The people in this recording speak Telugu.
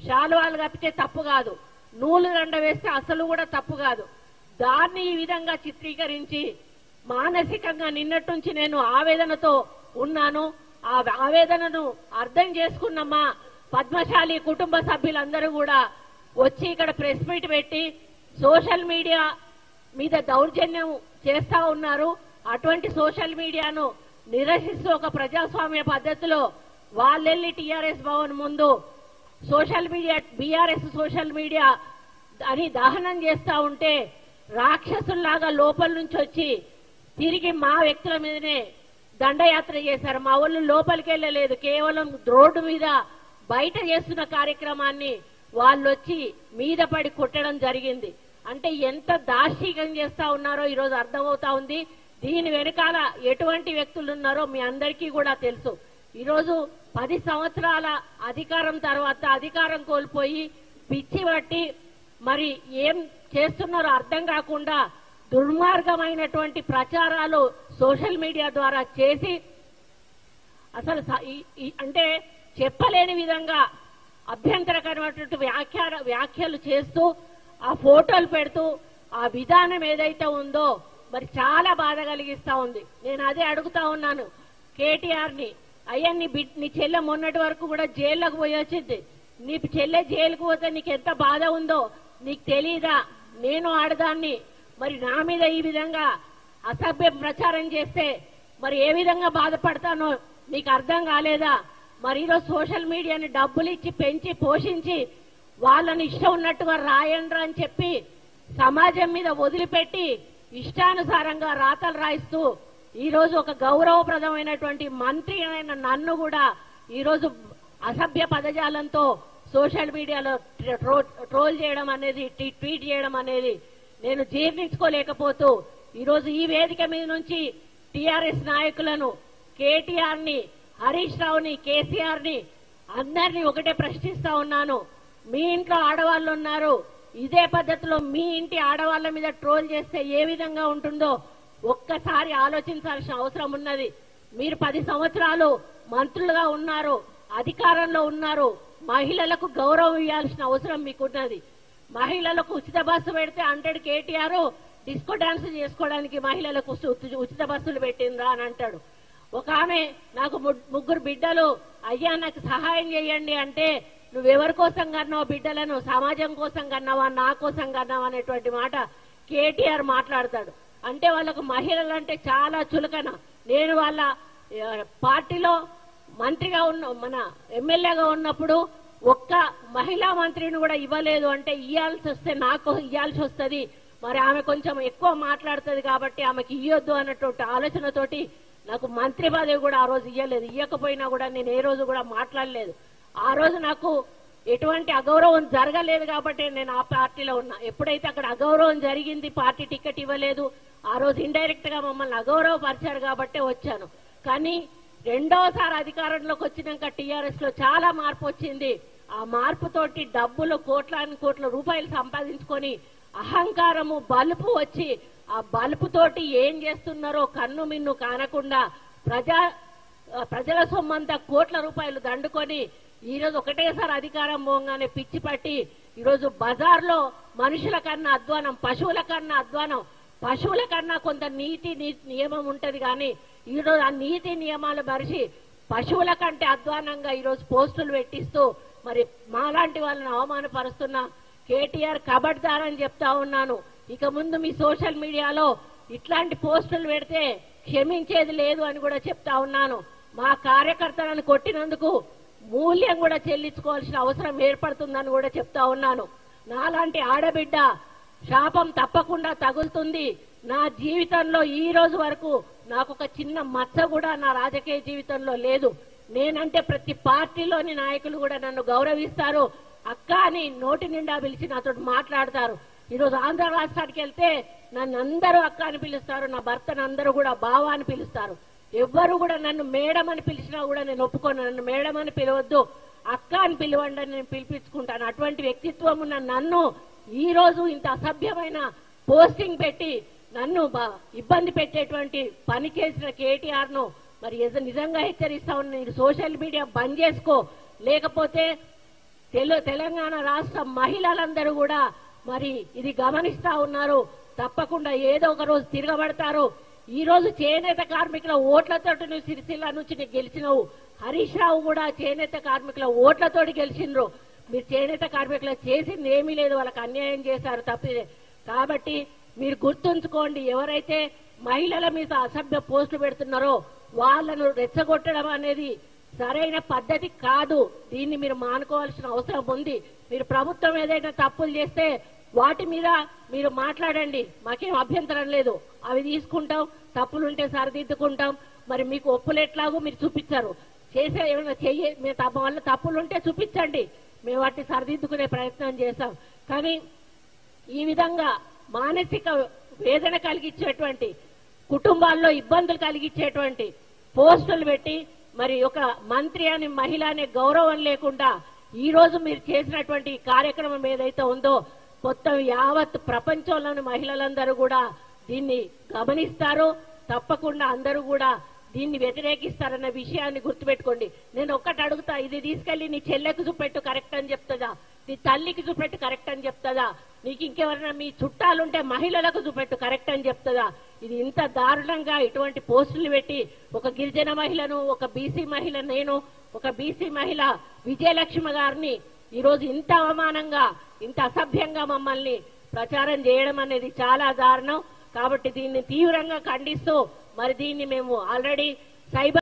శాలువాలు కప్పితే తప్పు కాదు, నూలు దండ వేస్తే అసలు కూడా తప్పు కాదు. దాన్ని ఈ విధంగా చిత్రీకరించి మానసికంగా నిన్నటి నుంచి నేను ఆవేదనతో ఉన్నాను. ఆ ఆవేదనను అర్థం చేసుకున్నమ్మా పద్మశాలి కుటుంబ సభ్యులందరూ కూడా వచ్చి ఇక్కడ ప్రెస్ మీట్ పెట్టి సోషల్ మీడియా మీద దౌర్జన్యం చేస్తా ఉన్నారు. అటువంటి సోషల్ మీడియాను నిరసిస్తూ ఒక ప్రజాస్వామ్య పద్ధతిలో వాళ్ళెళ్ళి టీఆర్ఎస్ భవన్ ముందు social media BRS social media అని దహనం చేస్తా ఉంటే రాక్షసుల్లాగా లోపల నుంచి వచ్చి తిరిగి మా వ్యక్తుల మీదనే దండయాత్ర చేశారు. మా వాళ్ళు లోపలికి వెళ్ళలేదు, కేవలం రోడ్డు మీద బయట చేస్తున్న కార్యక్రమాన్ని వాళ్ళు వచ్చి మీద పడి కొట్టడం జరిగింది. అంటే ఎంత దార్శికం చేస్తా ఉన్నారో ఈరోజు అర్థమవుతా ఉంది. దీని వెనకాల ఎటువంటి వ్యక్తులు ఉన్నారో మీ అందరికీ కూడా తెలుసు. ఈరోజు 10 సంవత్సరాల అధికారం తర్వాత అధికారం కోల్పోయి పిచ్చి పట్టి మరి ఏం చేస్తున్నారో అర్థం కాకుండా దుర్మార్గమైనటువంటి ప్రచారాలు సోషల్ మీడియా ద్వారా చేసి అసలు అంటే చెప్పలేని విధంగా అభ్యంతరకరమైనటువంటి వ్యాఖ్యలు చేస్తూ ఆ ఫోటోలు పెడుతూ ఆ విధానం ఏదైతే ఉందో మరి చాలా బాధ కలిగిస్తా ఉంది. నేను అదే అడుగుతా ఉన్నాను కేటీఆర్ని, అయ్యా నీ చెల్లె మొన్నటి వరకు కూడా జైల్లోకి పోయి వచ్చింది, నీ చెల్లె జైలుకు పోతే నీకు ఎంత బాధ ఉందో నీకు తెలీదా? నేను ఆడదాన్ని, మరి నా మీద ఈ విధంగా అసభ్య ప్రచారం చేస్తే మరి ఏ విధంగా బాధపడతానో నీకు అర్థం కాలేదా? మరి ఈరోజు సోషల్ మీడియాని డబ్బులు ఇచ్చి పెంచి పోషించి వాళ్ళని ఇష్టం ఉన్నట్టుగా రాయండ్రా అని చెప్పి సమాజం మీద వదిలిపెట్టి ఇష్టానుసారంగా రాతలు రాయిస్తూ ఈరోజు ఒక గౌరవప్రదమైనటువంటి మంత్రి అయిన నన్ను కూడా ఈరోజు అసభ్య పదజాలంతో సోషల్ మీడియాలో ట్రోల్ చేయడం అనేది, ట్వీట్ చేయడం అనేది నేను జీర్ణించుకోలేకపోతూ ఈరోజు ఈ వేదిక మీద నుంచి టీఆర్ఎస్ నాయకులను, కేటీఆర్ ని, హరీష్ రావుని, కేసీఆర్ ని అందరినీ ఒకటే ప్రశ్నిస్తా ఉన్నాను. మీ ఇంట్లో ఆడవాళ్ళు ఉన్నారు, ఇదే పద్ధతిలో మీ ఇంటి ఆడవాళ్ల మీద ట్రోల్ చేస్తే ఏ విధంగా ఉంటుందో ఒక్కసారి ఆలోచించాల్సిన అవసరం ఉన్నది. మీరు 10 సంవత్సరాలు మంత్రులుగా ఉన్నారు, అధికారంలో ఉన్నారు, మహిళలకు గౌరవం ఇవ్వాల్సిన అవసరం మీకున్నది. మహిళలకు ఉచిత బస్సు పెడితే 100 కేటీఆర్ డిస్కో డాన్స్ చేసుకోవడానికి మహిళలకు ఉచిత బస్సులు పెట్టిందా అని అంటాడు. ఒక ఆమె నాకు 3 బిడ్డలు, అయ్యా నాకు సహాయం చేయండి అంటే నువ్వెవరి కోసం కన్నావు బిడ్డలను, సమాజం కోసం కన్నావా, నా కోసం కన్నావా అనేటువంటి మాట కేటీఆర్ మాట్లాడతాడు. అంటే వాళ్ళకు మహిళలంటే చాలా చులకన. నేను వాళ్ళ పార్టీలో మంత్రిగా మన ఎమ్మెల్యేగా ఉన్నప్పుడు ఒక్క మహిళా మంత్రిని కూడా ఇవ్వలేదు. అంటే ఇవ్వాల్సి వస్తే నాకు ఇవ్వాల్సి వస్తుంది, మరి ఆమె కొంచెం ఎక్కువ మాట్లాడుతుంది కాబట్టి ఆమెకి ఇవ్వద్దు అన్నటువంటి ఆలోచనతోటి నాకు మంత్రి పదవి కూడా ఆ రోజు ఇవ్వలేదు. ఇవ్వకపోయినా కూడా నేను ఏ రోజు కూడా మాట్లాడలేదు. ఆ రోజు నాకు ఎటువంటి అగౌరవం జరగలేదు కాబట్టి నేను ఆ పార్టీలో ఉన్నా. ఎప్పుడైతే అక్కడ అగౌరవం జరిగింది, పార్టీ టికెట్ ఇవ్వలేదు, ఆ రోజు ఇండైరెక్ట్ గా మమ్మల్ని అగౌరవపరిచారు కాబట్టే వచ్చాను. కానీ రెండోసారి అధికారంలోకి వచ్చినాక టీఆర్ఎస్ లో చాలా మార్పు వచ్చింది. ఆ మార్పుతోటి డబ్బులు కోట్ల రూపాయలు సంపాదించుకొని అహంకారము, బలుపు వచ్చి ఆ బలుపుతోటి ఏం చేస్తున్నారో కన్ను మిన్ను కానకుండా ప్రజల సొమ్మంతా కోట్ల రూపాయలు దండుకొని ఈరోజు ఒకటేసారి అధికారం పోగానే పిచ్చి పట్టి ఈరోజు బజార్లో మనుషుల కన్నా అధ్వానం, పశువుల కన్నా అధ్వానం. పశువుల కన్నా కొంత నీతి నియమం ఉంటది కానీ ఈరోజు ఆ నీతి నియమాలు మరిచి పశువుల కంటే అధ్వానంగా ఈరోజు పోస్టులు పెట్టిస్తూ మరి మాలాంటి వాళ్ళని అవమానపరుస్తున్న కేటీఆర్ కబడ్దార్ అని చెప్తా ఉన్నాను. ఇక ముందు మీ సోషల్ మీడియాలో ఇట్లాంటి పోస్టులు పెడితే క్షమించేది లేదు అని కూడా చెప్తా ఉన్నాను. మా కార్యకర్తలను కొట్టినందుకు మూల్యం కూడా చెల్లించుకోవాల్సిన అవసరం ఏర్పడుతుందని కూడా చెప్తా ఉన్నాను. నాలాంటి ఆడబిడ్డ శాపం తప్పకుండా తగులుతుంది. నా జీవితంలో ఈ రోజు వరకు నాకు ఒక చిన్న మచ్చ కూడా నా రాజకీయ జీవితంలో లేదు. నేనంటే ప్రతి పార్టీలోని నాయకులు కూడా నన్ను గౌరవిస్తారు. అక్క అని నోటి నిండా పిలిచి నాతో మాట్లాడతారు. ఈరోజు ఆంధ్ర రాష్ట్రానికి వెళ్తే నన్ను అందరూ అక్క అని పిలుస్తారు, నా భర్తను అందరూ కూడా బావ అని పిలుస్తారు. ఎవ్వరు కూడా నన్ను మేడం అని పిలిచినా కూడా నేను ఒప్పుకోను. నన్ను మేడం అని పిలవద్దు, అక్క అని పిలవండి అని నేను పిలిపించుకుంటాను. అటువంటి వ్యక్తిత్వం ఉన్న నన్ను ఈ రోజు ఇంత అసభ్యమైన పోస్టింగ్ పెట్టి నన్ను ఇబ్బంది పెట్టేటువంటి పని చేసిన కేటీఆర్ ను మరి నిజంగా హెచ్చరిస్తా ఉన్నా, సోషల్ మీడియా బంద్ చేసుకో, లేకపోతే తెలంగాణ రాష్ట్ర మహిళలందరూ కూడా మరి ఇది గమనిస్తా ఉన్నారు. తప్పకుండా ఏదో ఒక రోజు తిరగబడతారు. ఈ రోజు చేనేత కార్మికుల ఓట్లతో నువ్వు సిరిసిల్ల నుంచి గెలిచినవు. హరీష్ రావు కూడా చేనేత కార్మికుల ఓట్లతోటి గెలిచిండ్రు. మీరు చేనేత కార్మికులకు చేసింది ఏమీ లేదు, వాళ్ళకి అన్యాయం చేశారు తప్పిదే. కాబట్టి మీరు గుర్తుంచుకోండి, ఎవరైతే మహిళల మీద అసభ్య పోస్టులు పెడుతున్నారో వాళ్ళను రెచ్చగొట్టడం అనేది సరైన పద్ధతి కాదు. దీన్ని మీరు మానుకోవాల్సిన అవసరం ఉంది. మీరు ప్రభుత్వం ఏదైనా తప్పులు చేస్తే వాటి మీద మీరు మాట్లాడండి, మాకేం అభ్యంతరం లేదు. అవి తీసుకుంటాం, తప్పులుంటే సరిదిద్దుకుంటాం. మరి మీకు ఒప్పులు ఎట్లాగో మీరు చూపించారు, చేసే ఏమైనా వల్ల తప్పులుంటే చూపించండి, మేము వాటిని సరిదిద్దుకునే ప్రయత్నం చేస్తాం. కానీ ఈ విధంగా మానసిక వేదన కలిగించేటువంటి, కుటుంబాల్లో ఇబ్బందులు కలిగించేటువంటి పోస్టులు పెట్టి మరి ఒక మంత్రి అని మహిళ అనే గౌరవం లేకుండా ఈ రోజు మీరు చేసినటువంటి కార్యక్రమం ఏదైతే ఉందో మొత్తం యావత్ ప్రపంచంలోని మహిళలందరూ కూడా దీన్ని గమనిస్తారు. తప్పకుండా అందరూ కూడా దీన్ని వ్యతిరేకిస్తారన్న విషయాన్ని గుర్తుపెట్టుకోండి. నేను ఒక్కటి అడుగుతా, ఇది తీసుకెళ్లి నీ చెల్లెకు చూపెట్టు కరెక్ట్ అని చెప్తుందా, నీ తల్లికి చూపెట్టు కరెక్ట్ అని చెప్తుందా, నీకు ఇంకెవరైనా మీ చుట్టాలుంటే మహిళలకు చూపెట్టు కరెక్ట్ అని చెప్తుందా? ఇది ఇంత దారుణంగా ఇటువంటి పోస్టులు పెట్టి ఒక గిరిజన మహిళను, ఒక బీసీ మహిళ, నేను ఒక బీసీ మహిళ విజయలక్ష్మి గారిని ఈరోజు ఇంత అవమానంగా, ఇంత అసభ్యంగా మమ్మల్ని ప్రచారం చేయడం అనేది చాలా దారుణం. కాబట్టి దీన్ని తీవ్రంగా ఖండిస్తూ మరి దీన్ని మేము ఆల్రెడీ సైబర్